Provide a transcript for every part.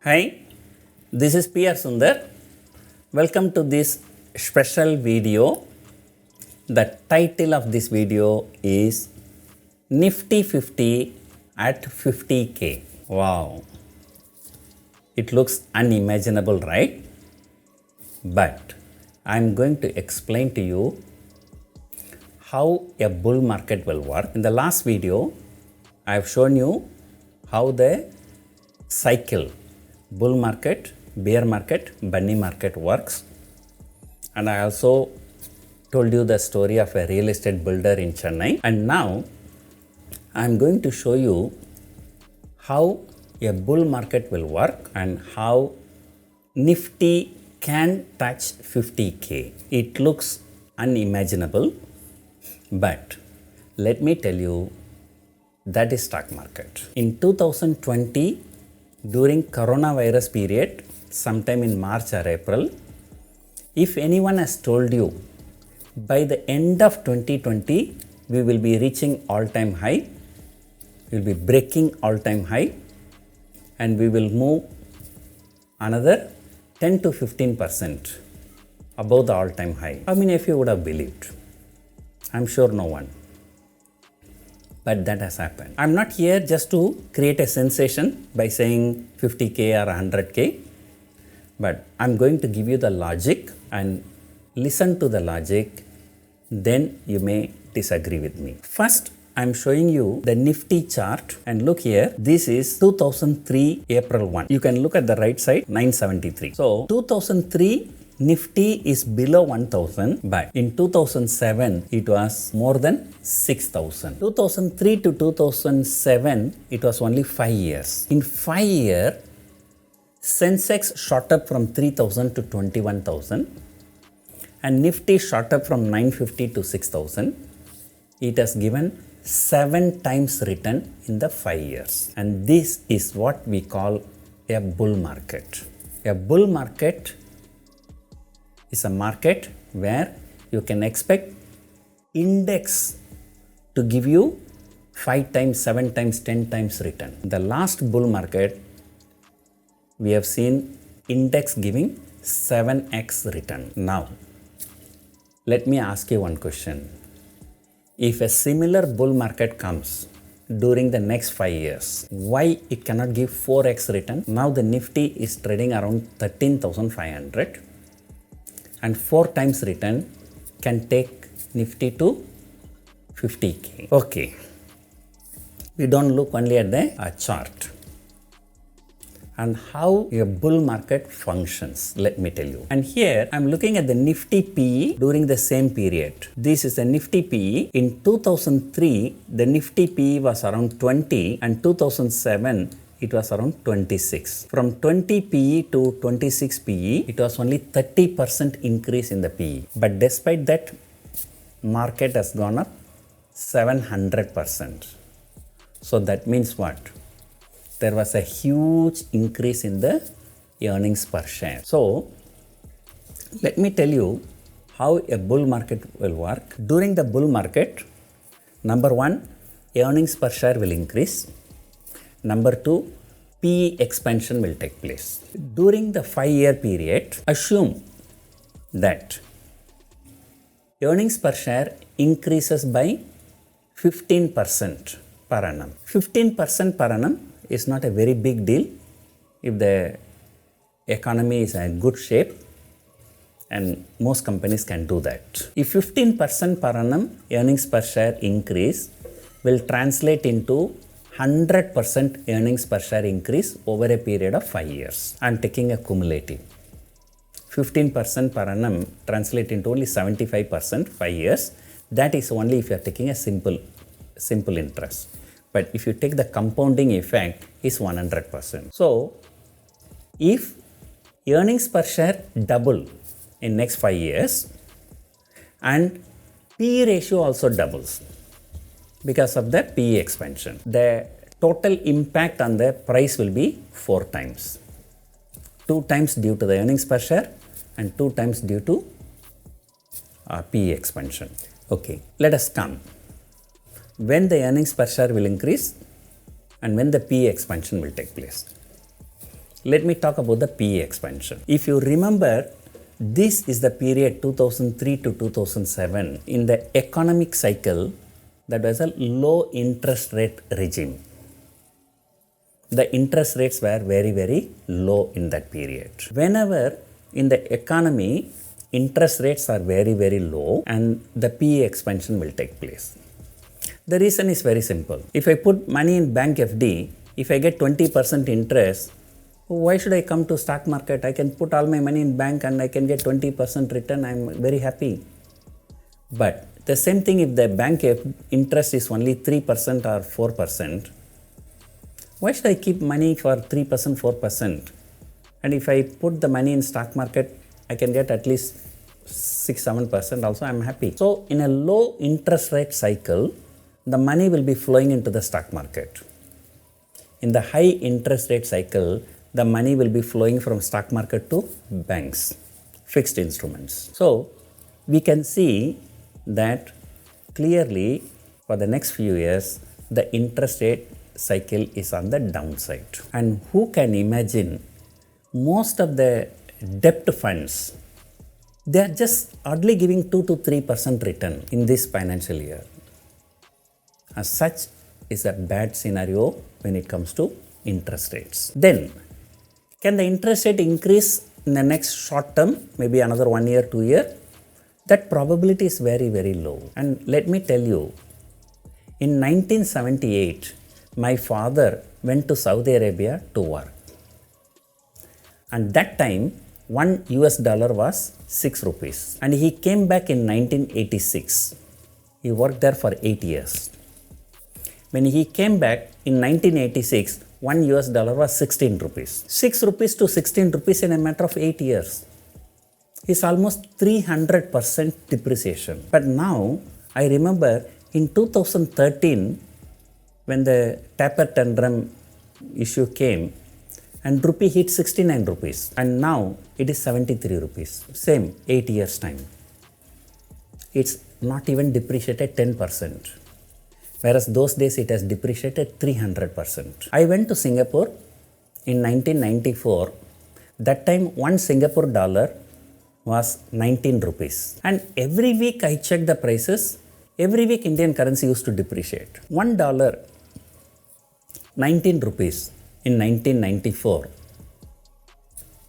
Hi, this is P.R. Sundar. Welcome to this special video. The title of this video is Nifty 50 at 50k. Wow, it looks unimaginable, right? But I am going to explain to you how a bull market will work. In the last video, I have shown you how the cycle, bull market, bear market, bunny market works. And I also told you the story of a real estate builder in Chennai. And now I am going to show you how a bull market will work and how Nifty can touch 50k. It looks unimaginable, but let me tell you, that is stock market. In 2020, during coronavirus period, sometime in March or April, if anyone has told you by the end of 2020 we will be reaching all-time high, we will be breaking all-time high, and we will move another 10 to 15% above the all-time high, how many of you would have believed? I'm sure no one. But that has happened. I'm not here just to create a sensation by saying 50k or 100k, but I'm going to give you the logic and listen to the logic, then you may disagree with me. First, I'm showing you the Nifty chart, and look here, this is 2003 April 1. You can look at the right side, 973. So 2003 Nifty is below 1000, but in 2007 it was more than 6000. 2003 to 2007 it was only 5 years. In 5 years, Sensex shot up from 3000 to 21,000 and Nifty shot up from 950 to 6000. It has given 7 times return in the 5 years, and this is what we call a bull market. A bull market is a market where you can expect index to give you 5 times, 7 times, 10 times return. The last bull market, we have seen index giving 7x return. Now, let me ask you one question. If a similar bull market comes during the next 5 years, why it cannot give 4x return? Now the Nifty is trading around 13,500. and 4 times return can take Nifty to 50k. Okay, we don't look only at the chart and how a bull market functions, let me tell you. And here I'm looking at the Nifty PE during the same period. This is the Nifty PE. In 2003, the Nifty PE was around 20 and 2007 it was around 26. From 20 PE to 26 PE, it was only 30% increase in the PE. But despite that, market has gone up 700%. So that means what? There was a huge increase in the earnings per share. So let me tell you how a bull market will work. During the bull market, number one, earnings per share will increase. Number two, PE expansion will take place. During the 5-year period, assume that earnings per share increases by 15% per annum. 15% per annum is not a very big deal if the economy is in good shape, and most companies can do that. If 15% per annum earnings per share increase will translate into 100% earnings per share increase over a period of 5 years. I am taking a cumulative. 15% per annum translate into only 75% 5 years. That is only if you are taking a simple interest. But if you take the compounding effect, is 100%. So if earnings per share double in next 5 years and PE ratio also doubles because of the PE expansion, the total impact on the price will be 4 times. 2 times due to the earnings per share and 2 times due to PE expansion. Okay, let us come. When the earnings per share will increase and when the PE expansion will take place. let me talk about the PE expansion. If you remember, this is the period 2003 to 2007 in the economic cycle that was a low interest rate regime. The interest rates were very, very low in that period. Whenever in the economy, interest rates are very, very low and the PE expansion will take place. The reason is very simple. If I put money in bank FD, if I get 20% interest, why should I come to stock market? I can put all my money in bank and I can get 20% return. I'm very happy. But the same thing if the bank interest is only 3% or 4%, why should I keep money for 3%, 4%? And if I put the money in stock market, I can get at least 6, 7% also, I'm happy. So in a low interest rate cycle, the money will be flowing into the stock market. In the high interest rate cycle, the money will be flowing from stock market to banks, fixed instruments. So we can see that clearly for the next few years, the interest rate cycle is on the downside. And who can imagine most of the debt funds, they are just hardly giving 2 to 3% return in this financial year. As such is a bad scenario when it comes to interest rates. Then, can the interest rate increase in the next short term, maybe another 1 year, 2 years? That probability is very, very low. And let me tell you, in 1978, my father went to Saudi Arabia to work. And that time, $1 was 6 rupees. And he came back in 1986. He worked there for 8 years. When he came back in 1986, $1 was 16 rupees. 6 rupees to 16 rupees in a matter of 8 years. It's almost 300% depreciation. But now, I remember in 2013, when the taper tantrum issue came, and rupee hit 69 rupees. And now, it is 73 rupees. Same, 8 years time. It's not even depreciated 10%. Whereas those days it has depreciated 300%. I went to Singapore in 1994. That time one Singapore dollar was 19 rupees. And every week I checked the prices. Every week Indian currency used to depreciate. $1, 19 rupees in 1994.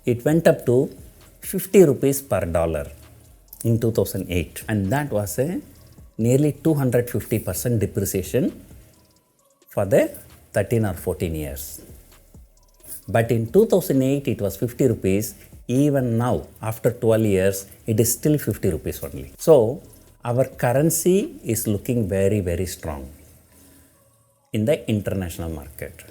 It went up to 50 rupees per dollar in 2008. And that was a nearly 250% depreciation for the 13 or 14 years. But in 2008, it was 50 rupees. Even now, after 12 years, it is still 50 rupees only. So, our currency is looking very, very strong in the international market.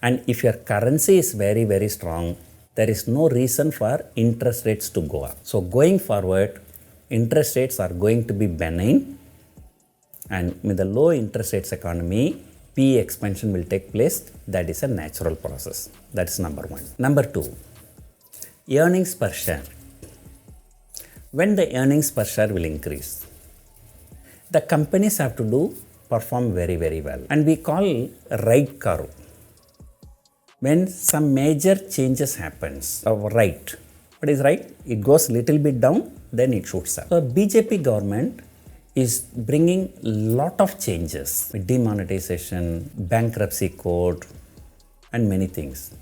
And if your currency is very, very strong, there is no reason for interest rates to go up. So, going forward, interest rates are going to be benign, and with the low interest rates economy, PE expansion will take place. That is a natural process. That is number one. Number two, earnings per share. When the earnings per share will increase, the companies have to perform very, very well. And we call right curve. When some major changes happens, right. What is right? It goes little bit down, then it shoots up. So BJP government is bringing lot of changes, demonetization, bankruptcy code, and many things.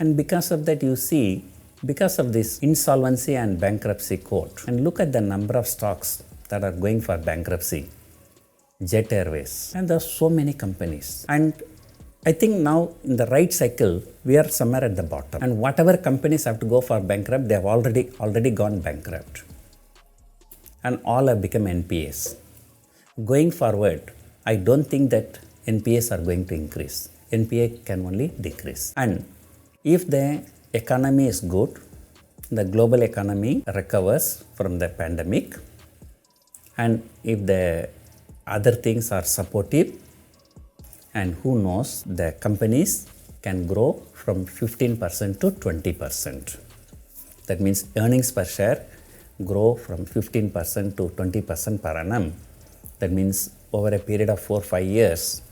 And because of that, you see, because of this insolvency and bankruptcy code, and look at the number of stocks that are going for bankruptcy, Jet Airways, and there are so many companies. And I think now in the right cycle, we are somewhere at the bottom. And whatever companies have to go for bankrupt, they have already gone bankrupt. And all have become NPAs. Going forward, I don't think that NPAs are going to increase. NPA can only decrease. And if the economy is good, the global economy recovers from the pandemic, and if the other things are supportive, and who knows, the companies can grow from 15% to 20%. That means earnings per share grow from 15% to 20% per annum. That means over a period of 4-5 years,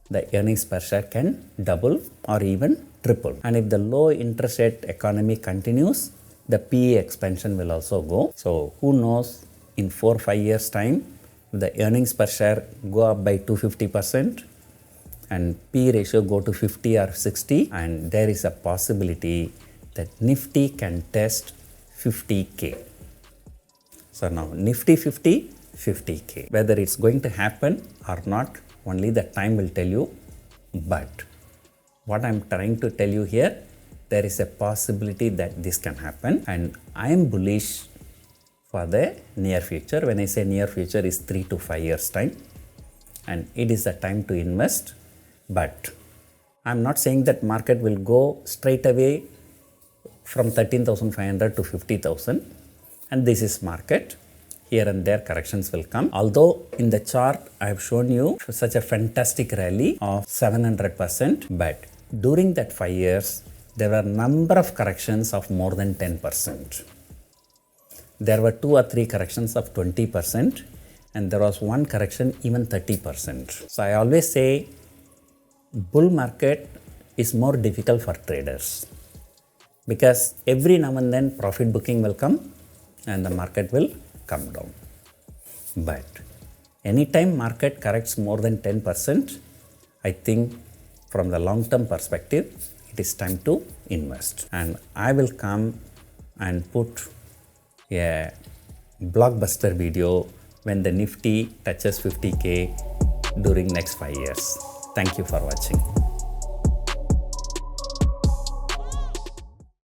the earnings per share can double or even triple. And if the low interest rate economy continues, the PE expansion will also go. So who knows, in 4 or 5 years time, the earnings per share go up by 250% and P ratio go to 50 or 60, and there is a possibility that Nifty can test 50K. So now Nifty 50, 50K. Whether it's going to happen or not, only the time will tell you. But what I'm trying to tell you here, there is a possibility that this can happen, and I am bullish for the near future. When I say near future, is 3 to 5 years time, and it is the time to invest. But I'm not saying that market will go straight away from 13,500 to 50,000, and this is market. Here and there corrections will come. Although in the chart I have shown you such a fantastic rally of 700%, but during that 5 years there were number of corrections of more than 10%. There were 2 or 3 corrections of 20%, and there was one correction even 30%. So I always say bull market is more difficult for traders, because every now and then profit booking will come and the market will come down. But anytime market corrects more than 10%, I think from the long term perspective, it is time to invest. And I will come and put a blockbuster video when the Nifty touches 50K during next 5 years. Thank you for watching.